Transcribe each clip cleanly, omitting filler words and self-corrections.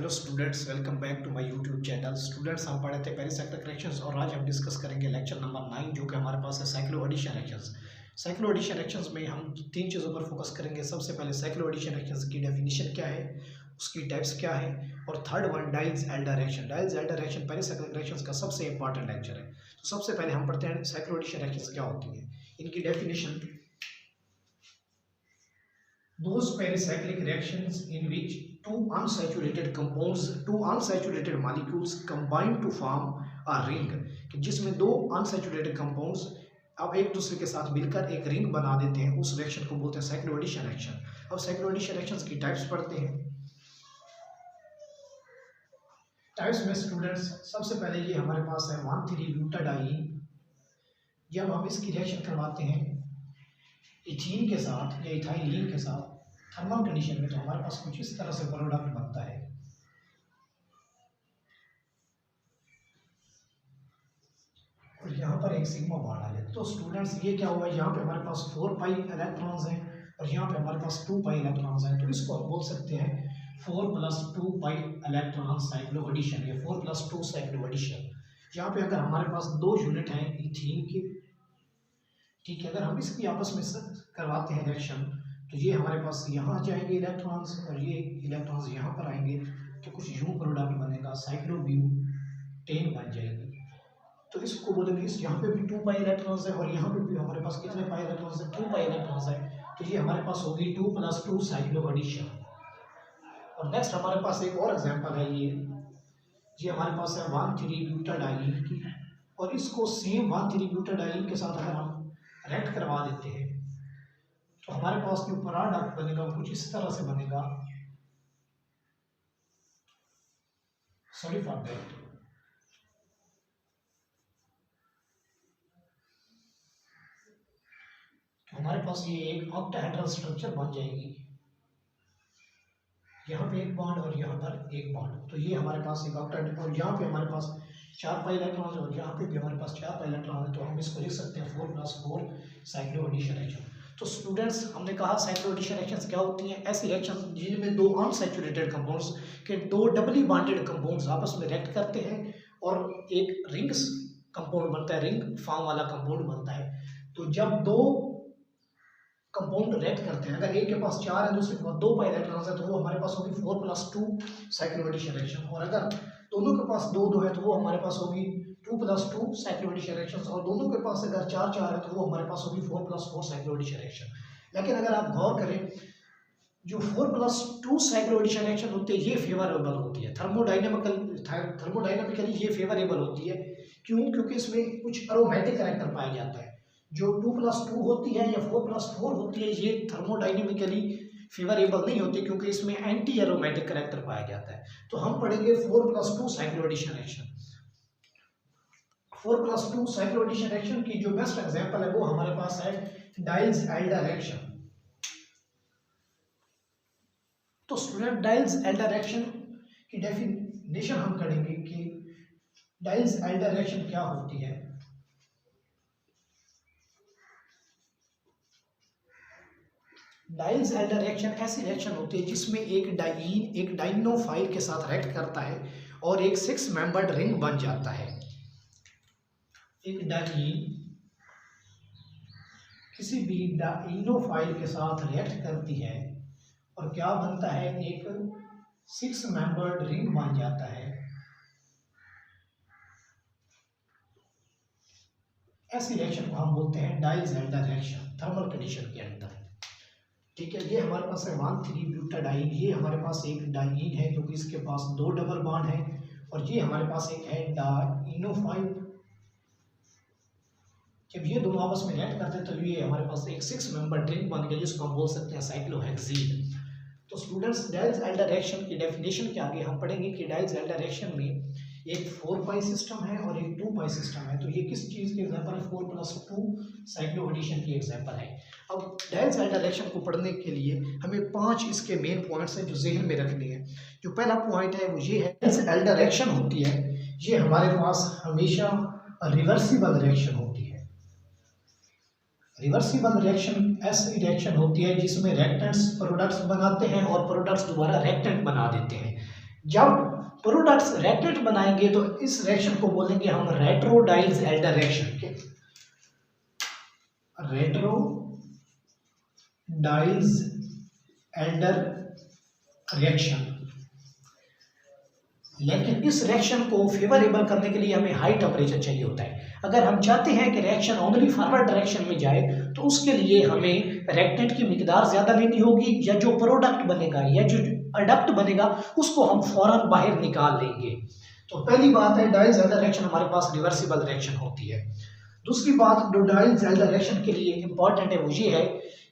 Hello students, welcome back to my YouTube channel. Students, हम पढ़े थे पेरिस वेक्टर करेक्शंस और आज हम डिस्कस करेंगे लेक्चर नंबर 9 जो कि हमारे पास है cyclo addition reactions. Cyclo addition reactions में हम तीन चीज़ों पर फोकस करेंगे। सबसे पहले साइक्लो एडिशन रिएक्शंस की डेफिनेशन क्या है, उसकी टाइप्स क्या है, और third one Diels Alder reaction. Diels Alder reaction पेरिस वेक्टर करेक्शंस का सबसे इंपॉर्टेंट लेक्चर है। तो सबसे पहले हम पढ़ते हैं साइक्लो एडिशन रिएक्शंस क्या होती है, इनकी definition. Those pericyclic reactions in which two unsaturated molecules combine to form a ring, कि जिसमें दो unsaturated compounds अब एक दूसरे के साथ मिलकर एक रिंग बना देते हैं, उस रिएक्शन को बोलते हैं साइक्लो एडिशन रिएक्शन। अब साइक्लो एडिशन रिएक्शंस की टाइप्स पढ़ते हैं। टाइप्स में स्टूडेंट्स सबसे पहले ये हमारे पास है 1,3-ब्यूटाडाइन। जब हम इसकी रिएक्शन करवाते हैं इथीन के साथ या इथाइलीन के साथ थर्मल कंडीशन में, तो हमारे पास कुछ इस तरह से प्रोडक्ट बनता है। और यहाँ पर एक सिग्मा बॉन्ड आ जाए। तो स्टूडेंट्स ये क्या हुआ, यहाँ पे हमारे पास 4 पाई इलेक्ट्रॉन्स हैं और यहाँ पे हमारे पास 2 पाई इलेक्ट्रॉन्स हैं। तो इसको हम बोल सकते हैं 4 + 2 पाई इलेक्ट्रॉन साइक्लो एडिशन या 4 + 2 साइक्लो एडिशन। यहाँ पे अगर हमारे पास दो यूनिट हैं इथीन की, ठीक है, अगर हम इसकी आपस में करवाते हैं रिएक्शन, तो ये हमारे पास यहाँ आ जाएंगे इलेक्ट्रॉन्स और ये इलेक्ट्रॉन्स यहाँ पर आएंगे, तो कुछ यूं प्रोडक्ट बनेगा, साइक्लोब्यूटेन बन जाएगी। तो इसको बोलेंगे, इस यहाँ पे भी 2 पाई इलेक्ट्रॉन्स है और यहाँ पे भी हमारे पास कितने पाई इलेक्ट्रॉन्स है, 2 पाई इलेक्ट्रॉन्स है। तो ये हमारे पास होगी 2 + 2 साइक्लो एडिशन। और नेक्स्ट हमारे पास एक और एग्जाम्पल है, ये हमारे पास है 1,3-ब्यूटाडाइन की, और इसको सेम 1,3-ब्यूटाडाइन के साथ अगर हम रिएक्ट करवा देते हैं तो हमारे पास जो प्रोडक्ट बनेगा वो कुछ इस तरह से बनेगा। Sorry for that. तो हमारे पास ये एक ऑक्टाहेड्रल स्ट्रक्चर बन जाएगी, यहाँ पे एक बॉन्ड और यहाँ पर एक बॉन्ड। तो ये हमारे पास एक ऑक्टाहेड्रल, और यहाँ पे हमारे पास 4 पाई इलेक्ट्रॉन है और यहाँ पे भी हमारे पास 4 पाई इलेक्ट्रॉन है। तो हम इसको लिख सकते हैं 4 + 4 साइक्लो एडिशन रिएक्शन। तो स्टूडेंट्स, हमने कहा साइक्लो एडिशन रिएक्शंस क्या होती हैं, ऐसी रिएक्शंस जिनमें दो अनसैचुरेटेड कंपाउंड्स के दो डबली बॉन्डेड कंपाउंड्स आपस में रिएक्ट करते हैं और एक रिंग्स कंपाउंड बनता है, रिंग फॉर्म वाला कंपाउंड बनता है। तो जब दो कंपाउंड रिएक्ट करते हैं, अगर एक के पास 4 है, दूसरे के पास 2 पाई इलेक्ट्रॉन्स है, तो वो हमारे पास होगी 4 + 2 साइक्लो एडिशन रिएक्शन। और अगर दोनों के पास 2-2 है तो वो हमारे पास होगी 2 + 2 साइक्लो एडिशन रिएक्शंस। और दोनों के पास अगर 4-4 है तो वो हमारे पास होगी 4 + 4 साइक्लो एडिशन रिएक्शन। लेकिन अगर आप गौर करें, जो 4 + 2 साइक्लो एडिशन रिएक्शन होती है ये फेवरेबल होती है, थर्मोडायनेमिकली ये फेवरेबल होती है। क्यों? क्योंकि इसमें कुछ एरोमेटिक कैरेक्टर पाया जाता है। जो 2 + 2 होती है या 4 + 4 होती है, ये थर्मोडायनेमिकली फेवरेबल नहीं होती क्योंकि इसमें एंटी एरोमेटिक कैरेक्टर पाया जाता है। तो हम पढ़ेंगे 4 + 2 cyclo addition reaction. 4 + 2 cyclo addition reaction की जो बेस्ट एग्जांपल है वो हमारे पास है डाइल्स-एल्डर रिएक्शन। तो स्टूडेंट, डाइल्स-एल्डर रिएक्शन की डेफिनेशन हम करेंगे कि डाइल्स-एल्डर रिएक्शन क्या होती है। डाइल्स-एल्डर रिएक्शन ऐसी रिएक्शन होती है जिसमें एक डाइईन एक डाइनोफाइल के साथ रिएक्ट करता है और एक 6 मेंबर्ड रिंग बन जाता है। एक डाइईन किसी भी डाइनोफाइल के साथ रिएक्ट करती है और क्या बनता है, एक 6 मेंबर्ड रिंग बन जाता है। ऐसी रिएक्शन को हम बोलते हैं डाइल्स-एल्डर रिएक्शन थर्मल कंडीशन के अंदर। ठीक है, ये हमारे पास है 1,3-ब्यूटाडाइन। ये हमारे पास एक डाइईन है क्योंकि इसके पास 2 डबल बॉन्ड है, और ये हमारे पास एक है डाइनोफाइल। जब ये दोनों आपस में रिएक्ट करते हैं तो ये हमारे पास एक 6 मेंबर रिंग बन गया जिसको हम बोल सकते हैं साइक्लोहेक्सीन। तो स्टूडेंट्स, डाइल्स-एल्डर रिएक्शन की डेफिनेशन के आगे हम पढ़ेंगे कि डाइल्स-एल्डर रिएक्शन में एक 4 पाई सिस्टम है और एक 2 पाई सिस्टम है। तो ये किस चीज़ के एग्जांपल है, 4 + 2 साइक्लो एडिशन की एग्जांपल है। अब डाइल्स-एल्डर रिएक्शन को पढ़ने के लिए हमें 5 इसके मेन पॉइंट्स हैं जो जहन में रखने हैं। जो पहला पॉइंट है वो ये है, डाइल्स-एल्डर रिएक्शन होती है ये हमारे पास हमेशा रिवर्सिबल रिएक्शन होती है। रिवर्सिबल रिएक्शन ऐसी रिएक्शन होती है जिसमें रिएक्टेंट्स प्रोडक्ट्स बनाते हैं और प्रोडक्ट्स दोबारा रिएक्टेंट बना देते हैं। जब प्रोडक्ट्स रेक्टेट बनाएंगे तो इस रिएक्शन को बोलेंगे हम रेट्रोडाइल्स एल्डर रिएक्शन के, रेट्रोडाइल्स एल्डर रिएक्शन। लेकिन इस रिएक्शन को फेवरेबल करने के लिए हमें हाई टेम्परेचर चाहिए होता है। अगर हम चाहते हैं कि रिएक्शन ओनली फॉरवर्ड डायरेक्शन में जाए तो उसके लिए हमें रिएक्टेंट की मिकदार ज़्यादा लेनी होगी, या जो प्रोडक्ट बनेगा या जो अडप्ट बनेगा उसको हम फौरन बाहर निकाल लेंगे। तो पहली बात है डाइल्स एल्डर रिएक्शन हमारे पास रिवर्सिबल रिएक्शन होती है। दूसरी बात जो डाइल्स एल्डर रिएक्शन के लिए इंपॉर्टेंट है वो ये है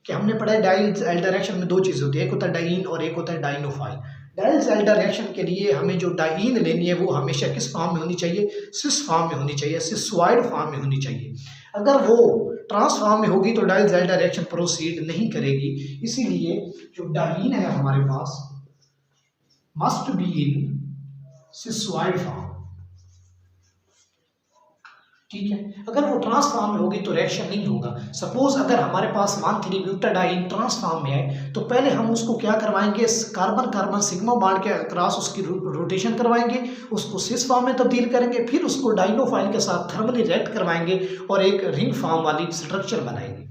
कि हमने पढ़ा है डाइल्स एल्डर रिएक्शन में दो चीज़ होती है, एक होता है डाइन और एक होता है डाइनोफाइल। डाइल्स एल्डर रिएक्शन के लिए हमें जो डाइन लेनी है वो हमेशा किस फॉर्म में होनी चाहिए, सिस फॉर्म में होनी चाहिए, सिसॉइड फॉर्म में होनी चाहिए। अगर वो ट्रांस फॉर्म में होगी तो डाइल्स एल्डर रिएक्शन प्रोसीड नहीं करेगी। इसीलिए जो डाइन है हमारे पास must be in cisoid form, ठीक है। अगर वो ट्रांसफॉर्म में होगी तो रिएक्शन नहीं होगा। सपोज अगर हमारे पास 1,3-ब्यूटाडाइन ट्रांसफॉर्म में है तो पहले हम उसको क्या करवाएंगे, कार्बन कार्बन सिग्मा बॉन्ड के अक्रॉस उसकी रोटेशन करवाएंगे, उसको सिस फॉर्म में तब्दील करेंगे, फिर उसको डाइनोफाइल के साथ थर्मली रिएक्ट करवाएंगे और एक रिंग फॉर्म वाली स्ट्रक्चर बनाएंगे।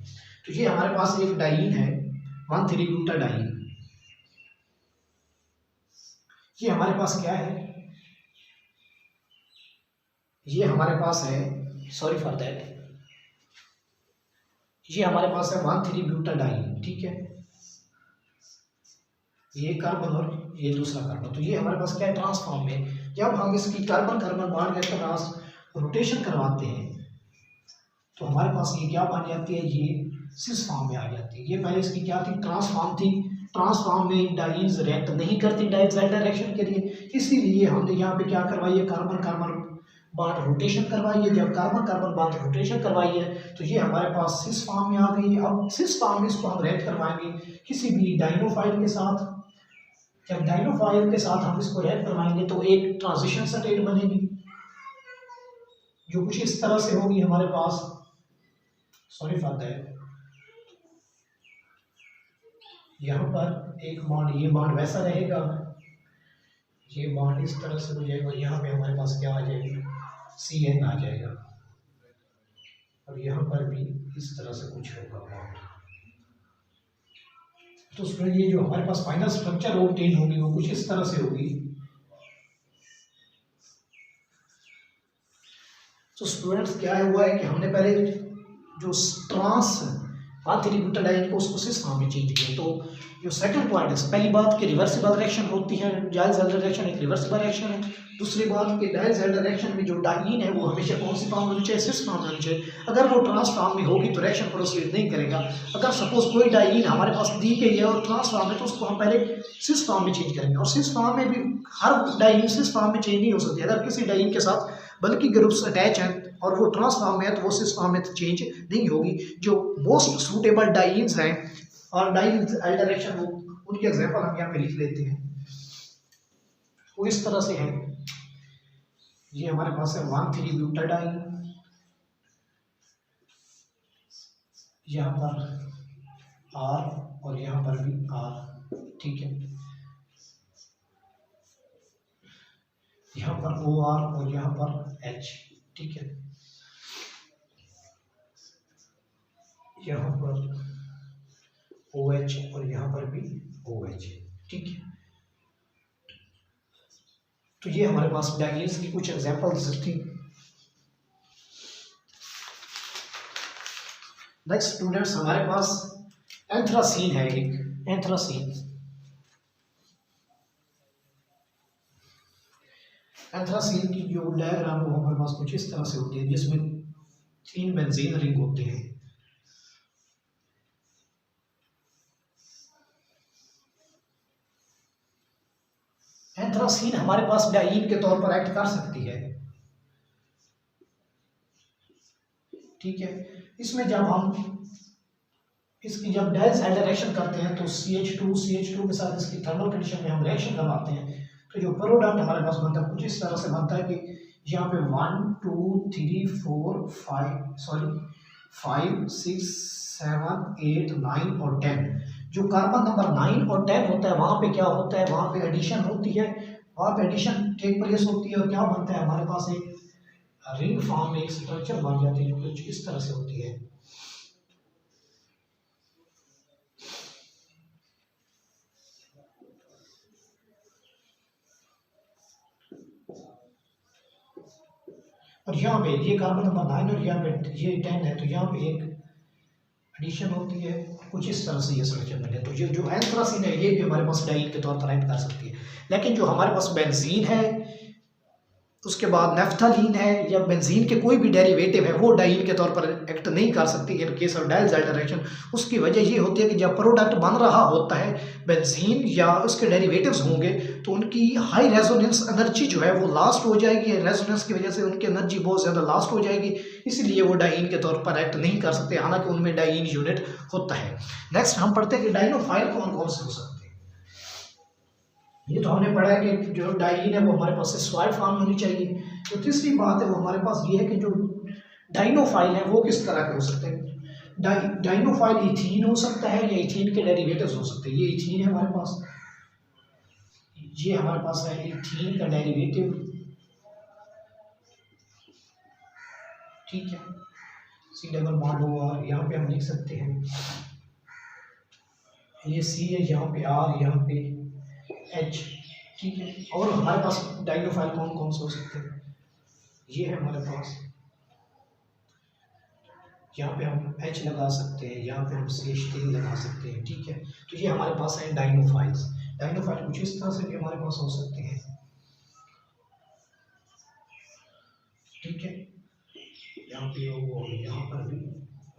तो ये हमारे पास एक डाइन है 1,3-ब्यूटाडाइन, ये हमारे पास क्या है, ये हमारे पास है, सॉरी फॉर दैट, ये हमारे पास है 1,3-ब्यूटाडाइन, ठीक है। ये कार्बन और ये दूसरा कार्बन, तो ये हमारे पास क्या है, ट्रांसफॉर्म में। जब हम इसकी कार्बन कार्बन बॉन्ड के क्रॉस रोटेशन करवाते हैं तो हमारे पास ये क्या बन जाती है, ये सिस फॉर्म में आ जाती है। ये पहले इसकी क्या थी, ट्रांसफॉर्म थी। ट्रांसफॉर्म में डाइन्स रिएक्ट नहीं करती डाइल्स एल्डर रिएक्शन के लिए, इसीलिए हमने यहाँ पे क्या करवाई है, कार्बन कार्बन बॉन्ड रोटेशन करवाई है। जब कार्बन कार्बन बॉन्ड रोटेशन करवाई है तो ये हमारे पास सिस फॉर्म में आ गई है। अब सिस फॉर्म में इसको हम रिएक्ट करवाएंगे किसी भी डाइनोफाइल के साथ। जब डाइनोफाइल के साथ हम इसको रिएक्ट करवाएंगे तो एक ट्रांजिशन स्टेट बनेगी जो कुछ इस तरह से होगी हमारे पास, सॉरी फॉर दैट, यहाँ पर एक बॉन्ड, ये बॉन्ड वैसा रहेगा, ये बॉन्ड इस तरह से हो जाएगा, यहाँ पे हमारे पास क्या आ जाएगा, CN आ जाएगा, और यहाँ पर भी इस तरह से कुछ होगा बॉन्ड। तो उसमें ये जो हमारे पास फाइनल स्ट्रक्चर ऑब्टेन होगी वो कुछ इस तरह से होगी। तो स्टूडेंट्स क्या हुआ है कि हमने पहले जो ट्रांस 1,3-ब्यूटाडाइन को उसको सिस फॉर्म में चेंज किया। तो जो सेकंड पॉइंट है, पहली बात कि रिवर्सिबल रिएक्शन होती है, डाइल्स एल्डर रिएक्शन एक रिवर्सिबल रिएक्शन है। दूसरी बात कि डाइल्स एल्डर रिएक्शन में जो डाइन है वो हमेशा कौन सी फॉर्म होनी चाहिए, सिस फॉर्म होनी चाहिए। अगर वो ट्रांस फॉर्म में होगी तो रिएक्शन प्रोसीड नहीं करेगा। अगर सपोज कोई डाइन हमारे पास दी गई है और ट्रांस फॉर्म है तो उसको हम पहले सिस फॉर्म में चेंज करेंगे। और सिस फॉर्म में भी हर डाइन सिस फॉर्म में चेंज नहीं हो सकती। अगर किसी डाइन के साथ बल्कि ग्रुप्स अटैच हैं और वो ट्रांस फॉर्म में है तो वो सिस फॉर्म में चेंज नहीं होगी। जो मोस्ट सूटेबल डाइन्स हैं और डाइल्स एल्डर रिएक्शन, वो उनके एग्जांपल हम यहाँ पे लिख लेते हैं। वो इस तरह से है, ये हमारे पास है 1,3-ब्यूटाडाइन, यहाँ पर R और यहाँ पर भी R, ठीक है। यहाँ पर OR और यहाँ पर H, ठीक है। यहाँ पर OH और यहाँ पर भी OH, ठीक है। तो ये हमारे पास डाइल्स की कुछ एग्जांपल्स थी। नेक्स्ट स्टूडेंट्स हमारे पास एंथ्रासीन है, एक एंथ्रासीन। एंथ्रासीन की जो डायग्राम वो हमारे पास कुछ इस तरह से होती है जिसमें 3 बेंजीन रिंग होते हैं। एंथ्रासीन हमारे पास डाइन के तौर पर एक्ट कर सकती है, ठीक है। इसमें जब हम इसकी जब डाइल्स एल्डर रिएक्शन करते हैं तो CH2 के साथ इसकी थर्मल कंडीशन में हम रिएक्शन करवाते हैं तो जो प्रोडक्ट हमारे पास बनता है कुछ इस तरह से बनता है कि यहाँ पे 1 2 3 4 5 6 7 8 9 और 10, जो कार्बन नंबर 9 और 10 होता है वहाँ पे क्या होता है, वहाँ पे एडिशन होती है आप एडिशन टेक प्लेस होती है और क्या बनता है, हमारे पास एक रिंग फॉर्म में एक स्ट्रक्चर बन जाती है जो कुछ इस तरह से होती है। और यहाँ पे ये कार्बन नंबर 9 और यहाँ पे ये 10 है, तो यहाँ पे एक एडिशन होती है कुछ इस तरह से ये स्ट्रक्चर बने। तो ये जो एंथ्रासीन है ये भी हमारे पास डाइन के तौर पर एक्ट कर सकती है। लेकिन जो हमारे पास बेंजीन है, उसके बाद नेफ्थालीन है या बेंजीन के कोई भी डेरिवेटिव है, वो डाइन के तौर पर एक्ट नहीं कर सकती इन केस ऑफ डायल्ज़ाइल रिएक्शन। उसकी वजह ये होती है कि जब प्रोडक्ट बन रहा होता है बेंजीन या उसके डेरिवेटिव्स होंगे तो उनकी हाई रेजोनेंस एनर्जी जो है वो लास्ट हो जाएगी। रेजोनेंस की वजह से उनकी एनर्जी बहुत ज़्यादा लास्ट हो जाएगी, इसलिए वो डाइन के तौर पर एक्ट नहीं कर सकते, हालांकि उनमें डाइन यूनिट होता है। नेक्स्ट हम पढ़ते हैं कि डाइनोफाइल कौन कौन से हो सकते हैं। ये तो हमने पढ़ा है कि जो डाइन है वो हमारे पास सिस्टोइड फॉर्म में होनी चाहिए। तो तीसरी बात है वो हमारे पास ये है कि जो डाइनोफाइल है वो किस तरह के हो सकते हैं। डाइनोफाइल इथीन हो सकता है या इथीन के डेरिवेटिव्स हो सकते हैं। ये इथीन है हमारे पास, ये हमारे पास है इथीन का डेरिवेटिव, ठीक है, सी डबल बॉन्ड हुआ, यहाँ पे हम लिख सकते हैं ये सी है, यहाँ पे आर, यहाँ पे एच, ठीक है। और हमारे पास डाइनोफाइल कौन कौन से हो सकते हैं, ये है हमारे पास, यहाँ पे हम एच लगा सकते हैं, यहाँ पे हम CH3 लगा सकते हैं, ठीक है। तो ये हमारे पास है डाइनोफाइल्स। डाइनोफाइल कुछ इस तरह से भी हमारे पास हो सकते हैं, ठीक है, यहाँ पे हो, यहाँ पर भी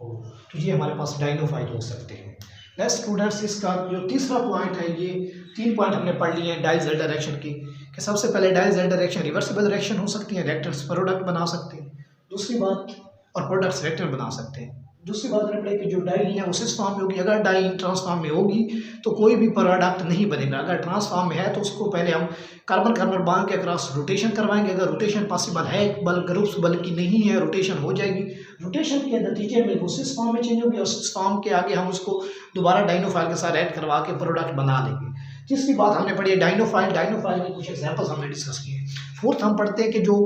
हो, तो ये हमारे पास डाइनोफाइल हो सकते हैं। नेक्स्ट स्टूडेंट्स, इसका जो तीसरा पॉइंट है, ये 3 पॉइंट हमने पढ़ लिए हैं डायल्ज़ाइल रिएक्शन की, कि सबसे पहले डायल्ज़ाइल रिएक्शन रिवर्सिबल रिएक्शन हो सकती है, रिएक्टेंट्स प्रोडक्ट बना सकते हैं, दूसरी बात, और प्रोडक्ट्स रिएक्टेंट बना सकते हैं। दूसरी बात हमने पढ़ी कि जो डाइन है उस फॉर्म में होगी, अगर डाइन ट्रांसफॉर्म में होगी तो कोई भी प्रोडक्ट नहीं बनेगा। अगर ट्रांसफॉर्म में है तो उसको पहले हम कार्बन कार्बन बांड के क्रॉस रोटेशन करवाएंगे, अगर रोटेशन पॉसिबल है, बल ग्रुप्स बल की नहीं है, रोटेशन हो जाएगी, रोटेशन के नतीजे में वो सिस फॉर्म में चेंज होगी और सिस फॉर्म के आगे हम उसको दोबारा डाइनोफाइल के साथ ऐड करवा के प्रोडक्ट बना लेंगे। तीसरी बात हमने पढ़ी है डाइनोफाइल, डाइनोफाइल के कुछ एग्जाम्पल्स हमने डिस्कस किए। फोर्थ हम पढ़ते हैं कि जो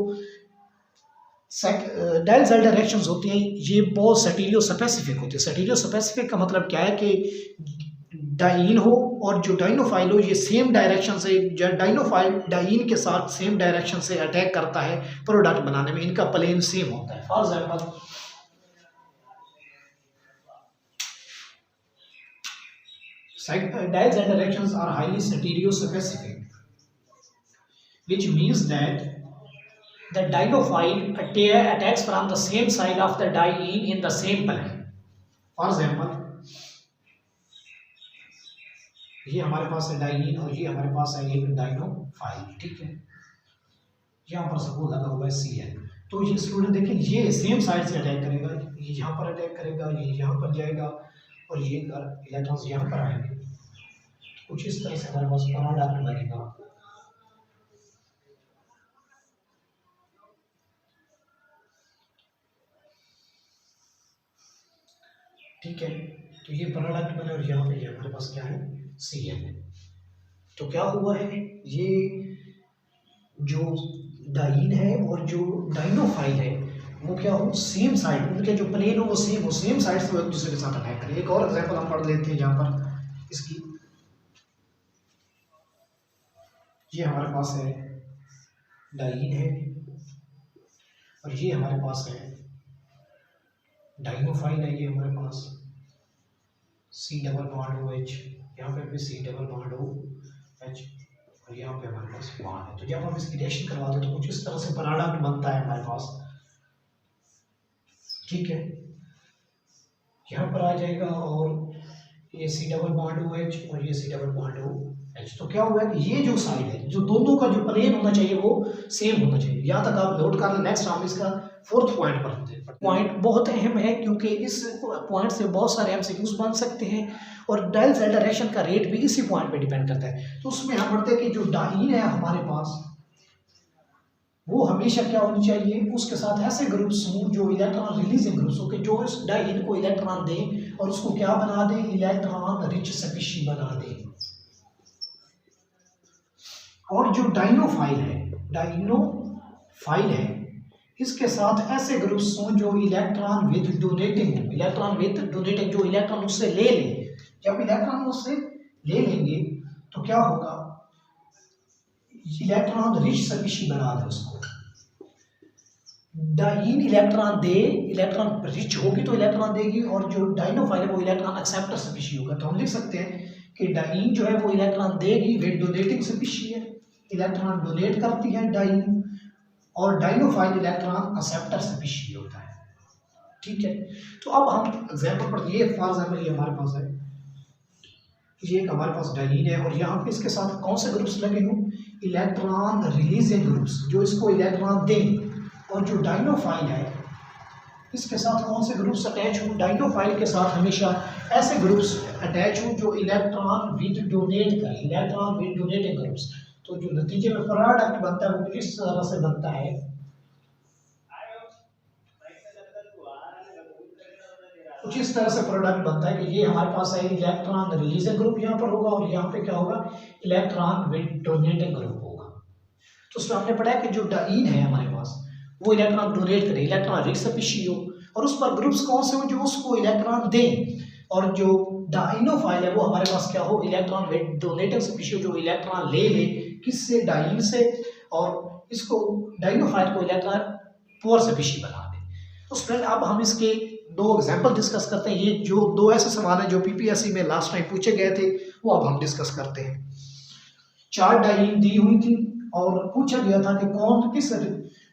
डायल्ज़ाइल रिएक्शंस होती हैं ये बहुत स्टीरियो स्पेसिफिक होती है। स्टीरियो स्पेसिफिक का मतलब क्या है कि डाइन हो और जो डाइनोफाइल हो ये सेम डायरेक्शन से, डाइनोफाइल डाइन के साथ सेम डायरेक्शन से अटैक करता है प्रोडक्ट बनाने में, इनका प्लेन सेम होता है। For example Diels Alder reactions are highly stereospecific, which means that the dinophile attacks from the same side of the diene in the same plane. For example, ये हमारे पास है डाइइन और ये हमारे पास है एक डाइनोफाइल, ठीक है, यहाँ पर सपोज लगा हुआ है CN। तो ये स्टूडेंट देखें ये सेम साइड से अटैक करेगा, ये यहाँ पर अटैक करेगा, ये यहाँ पर जाएगा और ये इलेक्ट्रॉन्स यहाँ पर आएंगे, कुछ इस तरह से हमारे पास प्रोडक्ट बनेगा। ठीक है, तो ये प्रोडक्ट बने और यहाँ पे ये हमारे पास क्या है CN है। तो क्या हुआ है, ये जो डाइन है और जो डाइनोफाइल है वो क्या हो, सेम साइड, उनके जो प्लेन हो वो सेम साइड से एक दूसरे के साथ अटैक करें। एक और एग्जांपल हम पढ़ लेते हैं यहाँ पर इसकी, ये हमारे पास है डाइन है और ये हमारे पास है डाइनोफाइल है, ये हमारे पास C डबल बॉन्ड OH, यहाँ पे भी C डबल बॉन्ड OH और यहाँ पे हमारे पास बॉन्ड है। तो जब हम इसकी रिएक्शन करवाते हैं तो कुछ इस तरह से प्रोडक्ट बनता है हमारे पास, ठीक है, यहाँ पर आ जाएगा और ये C डबल बॉन्ड OH और ये C डबल बॉन्ड OH। तो क्या हुआ कि ये जो साइड है, जो दोनों का जो प्लेन होना चाहिए वो सेम होना चाहिए। यहाँ तक आप नोट कर लें। नेक्स्ट हम इसका फोर्थ पॉइंट पढ़ते हैं। पॉइंट बहुत अहम है क्योंकि इस पॉइंट से बहुत सारे MCQs बन सकते हैं और डायल्ज़ाइल रिएक्शन का रेट भी इसी पॉइंट पे डिपेंड करता है। तो उसमें हम पढ़ते हैं कि जो डाइन है हमारे पास वो हमेशा क्या होनी चाहिए, उसके साथ ऐसे ग्रुप्स हों जो इलेक्ट्रॉन रिलीजिंग ग्रुप्स हो, जो इस डाइन को इलेक्ट्रॉन दें और उसको क्या बना दें, इलेक्ट्रॉन रिच स्पीशीज बना दें। और जो डाइनोफाइल है इसके साथ ऐसे ग्रुप्स हों जो इलेक्ट्रॉन विद डोनेटिंग, जो इलेक्ट्रॉन उससे ले लें। जब इलेक्ट्रॉन उससे ले लेंगे तो क्या होगा, इलेक्ट्रॉन रिच स्पीशीज बना दे उसको। डाइन इलेक्ट्रॉन दे, इलेक्ट्रॉन रिच होगी तो इलेक्ट्रॉन देगी, और जो डाइनोफाइल है वो इलेक्ट्रॉन एक्सेप्टर स्पीशीज होगा। तो हम लिख सकते हैं कि डाइन जो है वो इलेक्ट्रॉन देगी, वे डोनेटिंग स्पीशीज है, इलेक्ट्रॉन डोनेट करती है डाइन, और डाइनोफाइल इलेक्ट्रॉन एक्सेप्टर स्पीशीज होता है। ठीक है, तो अब हम एग्जांपल पर, ये फॉर एग्जांपल ये हमारे पास है, ये एक हमारे पास डाइन है और यहाँ पे इसके साथ कौन से ग्रुप्स लगे हों, इलेक्ट्रॉन रिलीजिंग ग्रुप्स जो इसको इलेक्ट्रॉन दें, और जो डाइनोफाइल है इसके साथ कौन से ग्रुप्स अटैच हों, डाइनोफाइल के साथ हमेशा ऐसे ग्रुप्स अटैच हों जो इलेक्ट्रॉन विद डोनेट करें, इलेक्ट्रॉन विद डोनेटिंग ग्रुप्स। तो जो नतीजे में प्रोडक्ट बनता है वो इस तरह से बनता है, कुछ इस तरह से प्रोडक्ट बनता है कि ये हमारे पास है इलेक्ट्रॉन रिलीजिंग ग्रुप यहाँ पर होगा, और यहाँ पे क्या होगा, इलेक्ट्रॉन विद डोनेटिंग ग्रुप होगा। तो उसमें हमने पढ़ा है कि जो डाइन है हमारे पास वो इलेक्ट्रॉन डोनेट करे, इलेक्ट्रॉन रिच स्पीशीज हो, और उस पर ग्रुप्स कौन से हो जो उसको इलेक्ट्रॉन दें, और जो डाइनोफाइल है वो हमारे पास क्या हो, इलेक्ट्रॉन विद डोनेटिंग स्पीशीज जो इलेक्ट्रॉन ले ले किससे, डाइन से, और इसको डाइनोफाइल को इलेक्ट्रॉन पुअर स्पीशीज बना दे। तो फ्रेंड अब हम इसके दो एग्जाम्पल डिस्कस करते हैं। ये जो दो ऐसे सवाल हैं जो पीपीएससी में लास्ट टाइम पूछे गए थे वो अब हम डिस्कस करते हैं। 4 डाइन दी हुई थी और पूछा गया था कि कौन किस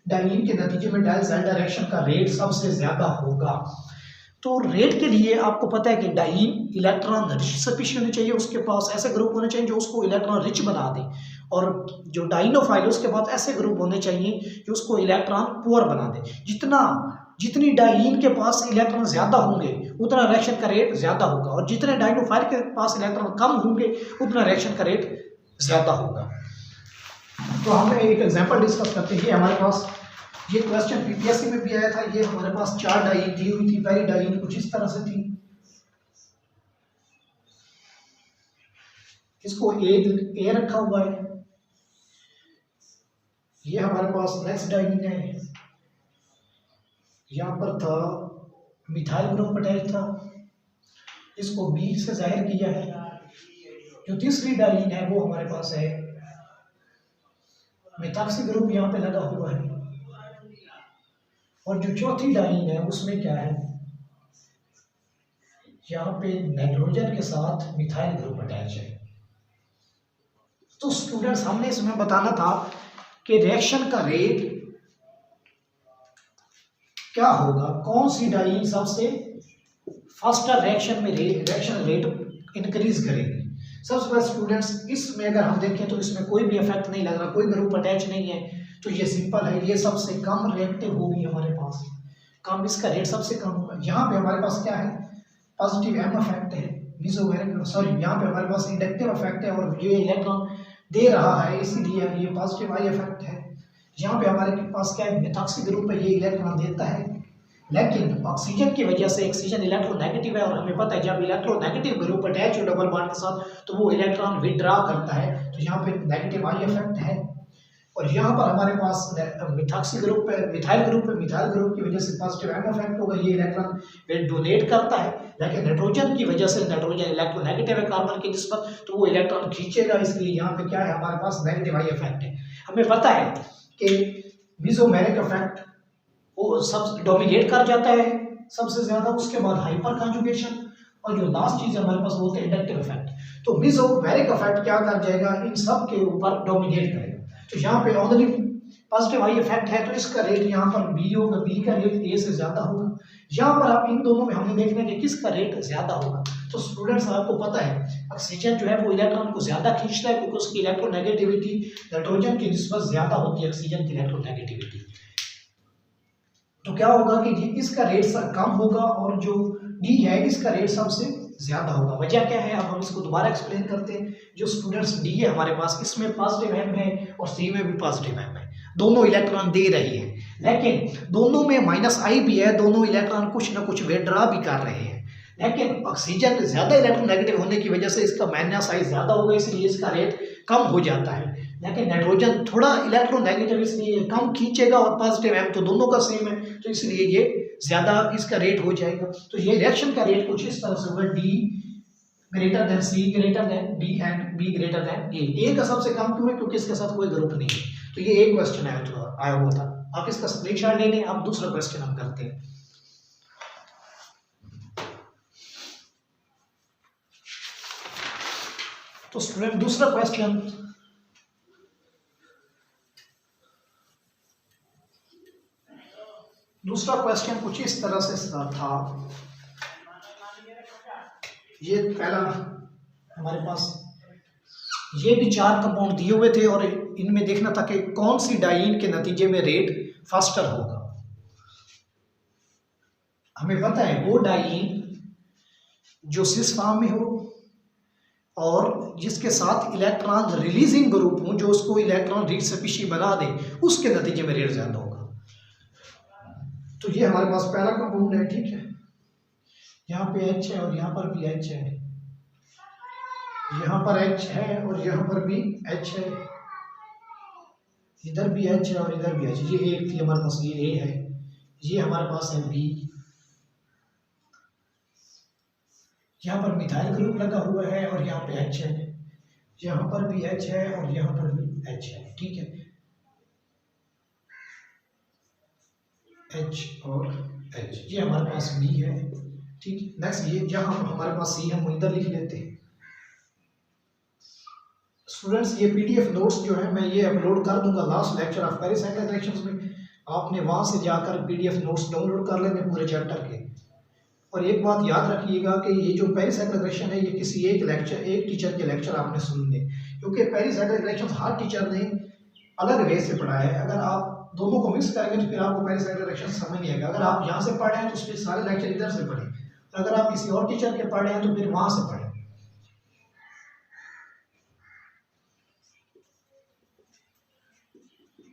डाइन के नतीजे में डायल सेल डायरेक्शन का रेट सबसे ज्यादा होगा। तो रेट के लिए आपको पता है कि डाइन इलेक्ट्रॉन रिच स्पीशीज होनी चाहिए, उसके पास ऐसे ग्रुप होने चाहिए जो उसको इलेक्ट्रॉन रिच बना दे, और जो डाइनोफाइल उसके पास ऐसे ग्रुप होने चाहिए जो उसको इलेक्ट्रॉन पुअर बना दे। जितनी डाइन के पास इलेक्ट्रॉन ज्यादा होंगे उतना रिएक्शन का रेट ज्यादा होगा, और जितने डाइनोफाइल के पास इलेक्ट्रॉन कम होंगे उतना रिएक्शन का रेट ज्यादा होगा। तो हम एक एग्जांपल डिस्कस करते हैं। हमारे पास ये क्वेश्चन पीपीएससी में भी आया था। ये हमारे पास 4 डाइन दी हुई थी। पहली डाइन कुछ इस तरह से थी, इसको ए रखा हुआ है। ये हमारे पास नेक्स्ट डाइन है, यहाँ पर था मिथाइल ग्रुप अटैच था, इसको बी से जाहिर किया है। जो तीसरी डाइन है वो हमारे पास है मिथाक्सी ग्रुप यहाँ पे लगा हुआ है, और जो चौथी डाइन है उसमें क्या है, यहाँ पे नाइट्रोजन के साथ मिथाइल ग्रुप अटैच है। तो स्टूडेंट्स हमने इसमें बताना था कि रिएक्शन का रेट क्या होगा, कौन सी डाइन सबसे फास्टर रिएक्शन रेट इंक्रीज करेगी। सबसे पहले स्टूडेंट्स इसमें अगर हम देखें तो इसमें कोई भी इफेक्ट नहीं लग रहा, कोई ग्रुप अटैच नहीं है, तो ये सिंपल है, ये सबसे कम रिएक्टिव होगी हमारे पास, कम, इसका रेट सबसे कम होगा। यहाँ पे हमारे पास क्या है, पॉजिटिव एम इफेक्ट है, यहाँ पे हमारे पास इंडक्टिव इफेक्ट है, और ये इलेक्ट्रॉन दे रहा है इसीलिए ये पॉजिटिव आई इफेक्ट है। यहाँ पे हमारे पास क्या है, मिथॉक्सी ग्रुप है, ये इलेक्ट्रॉन देता है, लेकिन ऑक्सीजन की वजह से ऑक्सीजन इलेक्ट्रोनेगेटिव है, और हमें पता है जब इलेक्ट्रोनेगेटिव ग्रुप अटैच हो डबल बॉन्ड के साथ तो वो इलेक्ट्रॉन विड्रॉ करता है, तो यहाँ पे नेगेटिव आई इफेक्ट है। और यहाँ पर हमारे पास मिथॉक्सी ग्रुप है, मिथाइल ग्रुप की वजह से पॉजिटिव एम इफेक्ट होगा, ये इलेक्ट्रॉन डोनेट करता है, लेकिन नाइट्रोजन की वजह से नाइट्रोजन इलेक्ट्रोनेगेटिव है कार्बन की निस्बत, तो वो इलेक्ट्रॉन खींचेगा, इसलिए यहाँ पे क्या है हमारे पास नेगेटिव आई इफेक्ट है। हमें पता है कि मेसोमेरिक इफेक्ट वो सब डोमिनेट कर जाता है सबसे ज्यादा, उसके बाद हाइपर कॉन्जुगेशन, और जो लास्ट चीज हमारे पास वो है इंडक्टिव इफेक्ट। तो मेसोमेरिक इफेक्ट क्या कर जाएगा, इन सब के ऊपर डोमिनेट करेगा। तो यहाँ पे ओनली पॉजिटिव आई इफेक्ट है, तो इसका रेट यहाँ पर बी होगा, बी का रेट ए से ज्यादा होगा। यहाँ पर आप इन दोनों में हमें देखना है कि किसका रेट ज्यादा होगा। तो स्टूडेंट्स आपको पता है ऑक्सीजन जो है वो इलेक्ट्रॉन को ज्यादा खींचता है, क्योंकि उसकी इलेक्ट्रोनेगेटिविटी नाइट्रोजन की निस्बत ज्यादा होती है ऑक्सीजन की इलेक्ट्रोनेगेटिविटी। तो क्या होगा कि इसका रेट कम होगा, और जो डी है इसका रेट सबसे ज्यादा होगा। वजह क्या है, अब हम इसको दोबारा एक्सप्लेन करते हैं। जो स्टूडेंट्स डी है हमारे पास, इसमें पॉजिटिव एम है और सी में भी पॉजिटिव एम है, दोनों इलेक्ट्रॉन दे रही है, लेकिन दोनों में माइनस आई भी है, दोनों इलेक्ट्रॉन कुछ ना कुछ विड्रॉ भी कर रहे हैं, लेकिन ऑक्सीजन ज्यादा इलेक्ट्रोनेगेटिव होने की वजह से इसका माइनस आई ज्यादा होगा, इसलिए इसका रेट कम हो जाता है, लेकिन नाइट्रोजन थोड़ा इलेक्ट्रोनेगेटिव इसलिए कम खींचेगा और पॉजिटिव एम तो दोनों का सेम है, तो इसलिए ये ज़्यादा इसका रेट हो जाएगा। तो ये रिएक्शन का रेट कुछ इस तरह से होगा, D greater than C greater than D and B greater than A. A का सबसे कम क्यों है? क्योंकि इसके साथ कोई ग्रुप नहीं है। तो ये एक क्वेश्चन आया हुआ था, आप इसका स्क्रीनशॉट ले लें। अब दूसरा क्वेश्चन हम करते हैं। तो स्टूडेंट दूसरा क्वेश्चन कुछ इस तरह से था। ये पहला हमारे पास ये भी 4 कंपाउंड दिए हुए थे और इनमें देखना था कि कौन सी डाइन के नतीजे में रेट फास्टर होगा। हमें पता है वो डाइन जो सिस फॉर्म में हो और जिसके साथ इलेक्ट्रॉन रिलीजिंग ग्रुप हो, जो उसको इलेक्ट्रॉन रिसेप्शन बना दे, उसके नतीजे में रेट ज्यादा होगा। तो ये हमारे पास पहला कंपाउंड है, ठीक है। यहाँ पे H है और यहाँ पर भी H है, यहाँ पर H है और यहाँ पर भी H है, इधर भी H है और इधर भी H। ये एक थी हमारे पास, ये A है, ये हमारे पास है B। यहाँ पर मिथाइल ग्रुप लगा हुआ है और यहाँ पे H है, यहाँ पर भी H है और यहाँ पर भी H है, ठीक है। H और H, ये हमारे पास B है, ठीक। नेक्स्ट ये जहाँ हमारे पास C है, हम इधर लिख लेते हैं। स्टूडेंट्स ये PDF नोट्स जो है मैं ये अपलोड कर दूंगा last lecture of pericyclic reactions में, आपने वहां से जाकर PDF नोट्स डाउनलोड कर लेने पूरे चैप्टर के। और एक बात याद रखिएगा कि ये जो पेरिसाइक्लिक रिएक्शन है ये किसी एक टीचर के लेक्चर आपने सुनने, क्योंकि पेरिसाइक्लिक रिएक्शंस हर टीचर ने अलग वे से पढ़ाया है। अगर आप दोनों को मिक्स करेंगे तो फिर आपको पेरिसाइक्लिक रिएक्शन समझ नहीं आएगा। अगर आप यहाँ से पढ़ रहे हैं तो उसके सारे लेक्चर इधर से पढ़ें, और अगर आप किसी और टीचर के पढ़ रहे हैं तो फिर वहां से पढ़ें।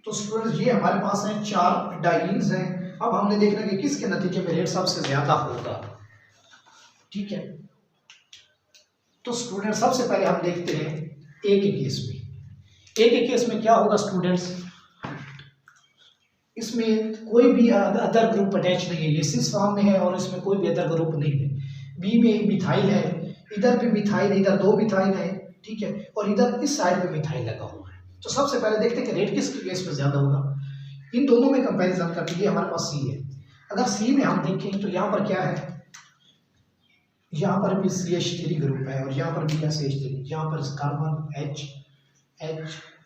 तो स्टूडेंट्स ये हमारे पास हैं 4 डाइन्स हैं। अब हमने देखना है कि किसके नतीजे में रेट सबसे ज्यादा होगा, ठीक है। तो स्टूडेंट सबसे पहले हम देखते हैं ए के केस में। ए के केस में क्या होगा स्टूडेंट्स, इसमें कोई भी अदर ग्रुप अटैच नहीं है, ये सिस फॉर्म में है और इसमें कोई भी अदर ग्रुप नहीं है। बी में मिथाइल है, इधर भी मिथाइल, इधर 2 मिथाइल है, ठीक है, और इधर इस साइड पे मिथाइल लगा हुआ है। तो सबसे पहले देखते हैं कि रेट किस केस में ज्यादा होगा। इन दोनों में कंपैरिजन करते हैं। हमारे पास सी है, अगर सी में हम देखें तो यहाँ पर क्या है, यहाँ पर भी CH3 ग्रुप है और यहाँ पर भी CH3, यहाँ पर कार्बन H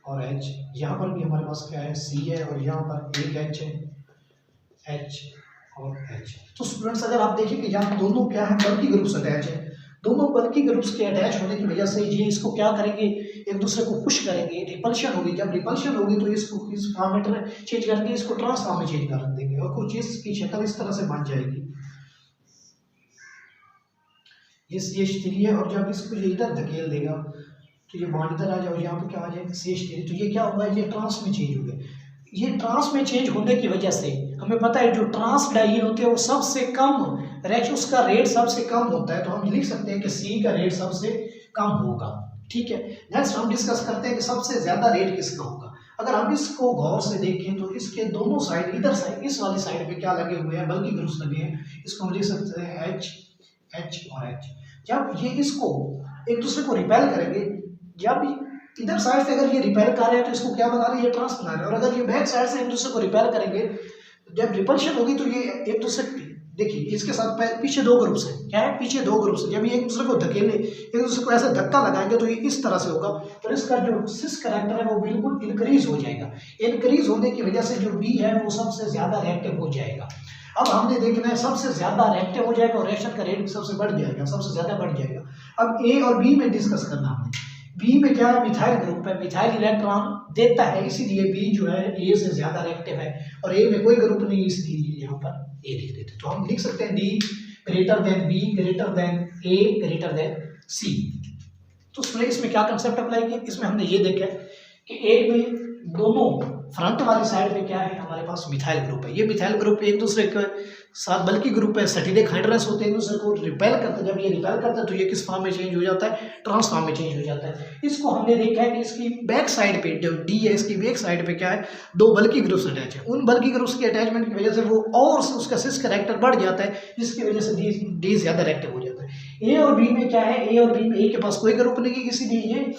और H, यहाँ पर भी हमारे पास क्या है C है और यहाँ पर एक H है, H और H। तो स्टूडेंट्स अगर आप देखें कि यहाँ दोनों क्या है, बल्कि ग्रुप्स अटैच है। दोनों बल्कि ग्रुप्स के अटैच होने की वजह से ये इसको क्या करेंगे, एक दूसरे को पुश करेंगे, रिपल्शन होगी। जब रिपल्शन होगी तो इसको इस फॉर्मेट में चेंज करके इसको ट्रांसफॉर्म में चेंज कर देंगे और कुछ इसकी शक्ल इस तरह से बन जाएगी। ये CH3 है और जब इसको ये इधर धकेल देगा तो ये बॉन्ड इधर आ जाए और यहाँ पे क्या आ जाएगा CH3। तो ये क्या होगा, ये ट्रांस में चेंज हो गया। ये ट्रांस में चेंज होने की वजह से हमें पता है जो ट्रांस डाइन होते हैं वो सबसे कम रिएक्शन, उसका रेट सबसे कम होता है। तो हम लिख सकते हैं कि C का रेट सबसे कम होगा, ठीक है। नेक्स्ट हम डिस्कस करते हैं कि सबसे ज्यादा रेट किसका होगा। अगर हम इसको गौर से देखें तो इसके दोनों साइड, इधर साइड इस वाली साइड पे क्या लगे हुए हैं, बल्कि ग्रुप्स लगे हैं। इसको हम लिख सकते हैं H और H। जब ये इसको एक दूसरे को रिपेल करेंगे, जब इधर साइड से अगर ये रिपेल कर रहे हैं तो इसको क्या बना रहे हैं, ये ट्रांस बना रहे हैं। और अगर ये बैक साइड से एक दूसरे को रिपेल करेंगे, जब रिपल्शन होगी तो ये एक दूसरे, देखिए इसके साथ पीछे 2 ग्रुप्स हैं, क्या है, पीछे 2 ग्रुप्स हैं। जब ये एक दूसरे को धकेले, एक दूसरे को ऐसे धक्का लगाएंगे तो ये इस तरह से होगा और इसका जो सिस कैरेक्टर है वो बिल्कुल इंक्रीज हो जाएगा। इंक्रीज होने की वजह से जो बी है वो सबसे ज्यादा रिएक्टिव हो जाएगा। अब हमने देखना है सबसे ज्यादा रिएक्टिव हो जाएगा और रिएक्शन का रेट सबसे बढ़ जाएगा, सबसे ज्यादा बढ़ जाएगा। अब ए और बी में डिस्कस करना हमने। बी में क्या है, मिथाइल ग्रुप है, मिथाइल इलेक्ट्रॉन देता है, इसीलिए बी जो है ए से ज्यादा रिएक्टिव है और ए में कोई ग्रुप नहीं, इसलिए यहाँ पर ए लिख देते। तो हम लिख सकते हैं D greater than B greater than A greater than C. तो इसमें क्या कंसेप्ट अप्लाई किया, इसमें हमने ये देखा कि ए में दोनों फ्रंट वाली साइड पे क्या है, हमारे पास मिथाइल ग्रुप है। ये मिथाइल ग्रुप एक दूसरे के साथ बल्कि ग्रुप है, सटीलिक हाइड्रस होते हैं, दूसरे को रिपेल करते हैं। जब ये रिपेल करता है तो ये किस फॉर्म में चेंज हो जाता है, ट्रांस फॉर्म में चेंज हो जाता है। इसको हमने देखा है कि इसकी बैक साइड पे जो डी है, इसकी बैक साइड पे क्या है, दो बल्कि ग्रुप्स अटैच है। उन बल्कि ग्रुप्स के अटैचमेंट की वजह से वो और उसका सिस कैरेक्टर बढ़ जाता है, जिसकी वजह से डी ज्यादा रिएक्टिव हो जाता है। ए और बी में क्या है, ए और बी में ए के पास कोई ग्रुप नहीं है, इसीलिए ये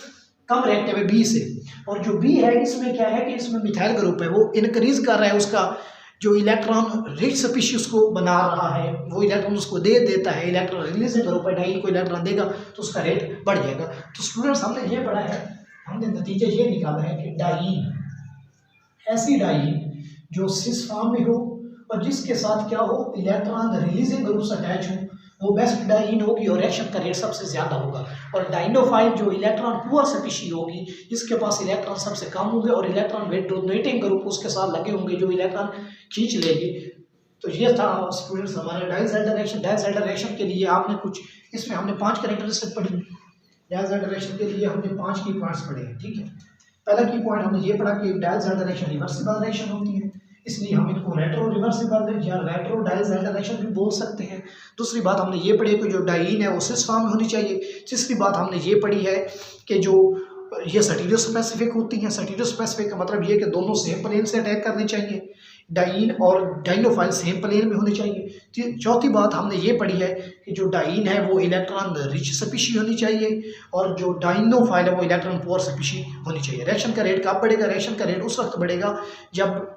कम रिएक्टिव है बी से। और जो बी है इसमें क्या है कि इसमें मिथाइल ग्रुप है, वो इनक्रीज कर रहा है, उसका जो इलेक्ट्रॉन रिच स्पीशीज को बना रहा है वो इलेक्ट्रॉन उसको दे देता है। इलेक्ट्रॉन रिलीज ग्रुप है, डाई को इलेक्ट्रॉन देगा तो उसका रेट बढ़ जाएगा। तो स्टूडेंट्स हमने ये पढ़ा है, हमने नतीजा ये निकाला है कि डाईन, ऐसी डाईन जो सिस फॉर्म में हो और जिसके साथ क्या हो, इलेक्ट्रॉन रिलीजिंग ग्रुप से अटैच हो, वो बेस्ट डाईन होगी और रिएक्शन का रेट सबसे ज्यादा होगा। और डाइनोफाइल जो इलेक्ट्रॉन पुअर स्पीशी होगी, जिसके पास इलेक्ट्रॉन सबसे कम होंगे और इलेक्ट्रॉन वेट डोनेटिंग ग्रुप उसके साथ लगे होंगे जो इलेक्ट्रॉन खींच लेगी। तो ये था स्टूडेंट्स हमारे डाइज़ाइडर रिएक्शन। डाइज़ाइडर रिएक्शन के लिए आपने कुछ, इसमें हमने 5 कैरेक्टरिस्टिक पढ़ी। डाइज़ाइडर रिएक्शन के लिए हमने 5 की पॉइंट्स पढ़े हैं, ठीक है। पहला की पॉइंट हमने ये पढ़ा कि डाइज़ाइडर रिएक्शन रिवर्सिबल रिएक्शन होती है, इसलिए हम इनको रेट्रो रिवर्सिबल या रेट्रो डाइज़ाइडर रिएक्शन भी बोल सकते हैं। दूसरी बात हमने ये पढ़ी कि जो डाईन है वो सिस फॉर्म में होनी चाहिए। तीसरी बात हमने ये पढ़ी है कि जो ये स्टीरियो स्पेसिफिक होती हैं। स्टीरियो स्पेसिफिक का मतलब ये कि दोनों सेम प्लेन से अटैक करने चाहिए, डाईन और डाइनोफाइल सेम प्लेन में होने चाहिए। चौथी बात हमने ये पढ़ी है कि जो डाईन है वो इलेक्ट्रॉन रिच स्पीशी होनी चाहिए और जो डाइनोफाइल है वो इलेक्ट्रॉन पुअर स्पीशी होनी चाहिए। रिएक्शन का रेट कब बढ़ेगा, रिएक्शन का रेट उस वक्त बढ़ेगा जब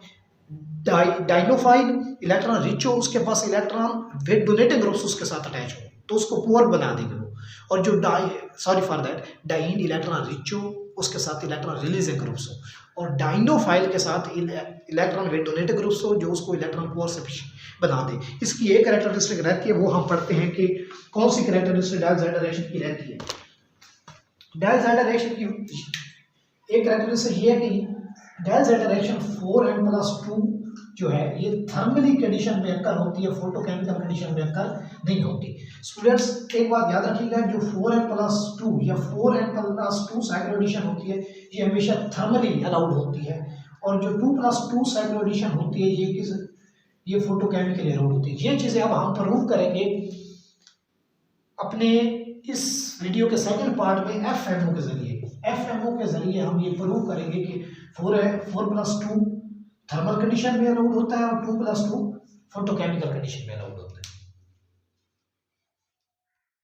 डाइनोफाइल इलेक्ट्रॉन रिच हो, उसके पास इलेक्ट्रॉन वेट डोनेटिंग ग्रुप्स उसके साथ अटैच हो, तो उसको पुअर बना देंगे वो। और जो डाईन इलेक्ट्रॉन रिच हो, उसके साथ इलेक्ट्रॉन रिलीजिंग ग्रुप्स हो, और डाइनोफाइल के साथ इलेक्ट्रॉन वेट डोनेटिंग ग्रुप्स हो जो उसको इलेक्ट्रॉन पुअर से बना दे। इसकी एक कैरेक्टरिस्टिक रहती है, वो हम पढ़ते हैं कि कौन सी कैरेक्टरिस्टिक डाइज़ाइडर रिएक्शन की रहती है। डाइज़ाइडर रिएक्शन की एक कैरेक्टरिस्टिक ये है कि डाइज़ाइडर रिएक्शन 4n+2 जो है ये थर्मली कंडीशन में अक्कर होती है, फोटोकेमिकल कंडीशन में अक्कर नहीं होती। स्टूडेंट्स एक बात याद रखिएगा, जो 4n+2 या 4n+2 साइक्लो एडिशन होती है ये हमेशा थर्मली अलाउड होती है, और जो 2+2 साइक्लो एडिशन होती है ये फोटोकेमिकल अलाउड होती है। ये चीज़ें अब हम प्रूव करेंगे अपने इस वीडियो के सेकंड पार्ट में FMO के जरिए। FMO के जरिए हम ये प्रूव करेंगे कि 4+2 थर्मल कंडीशन में अलाउड होता है और 2+2 फोटोकेमिकल कंडीशन में अलाउड होता है।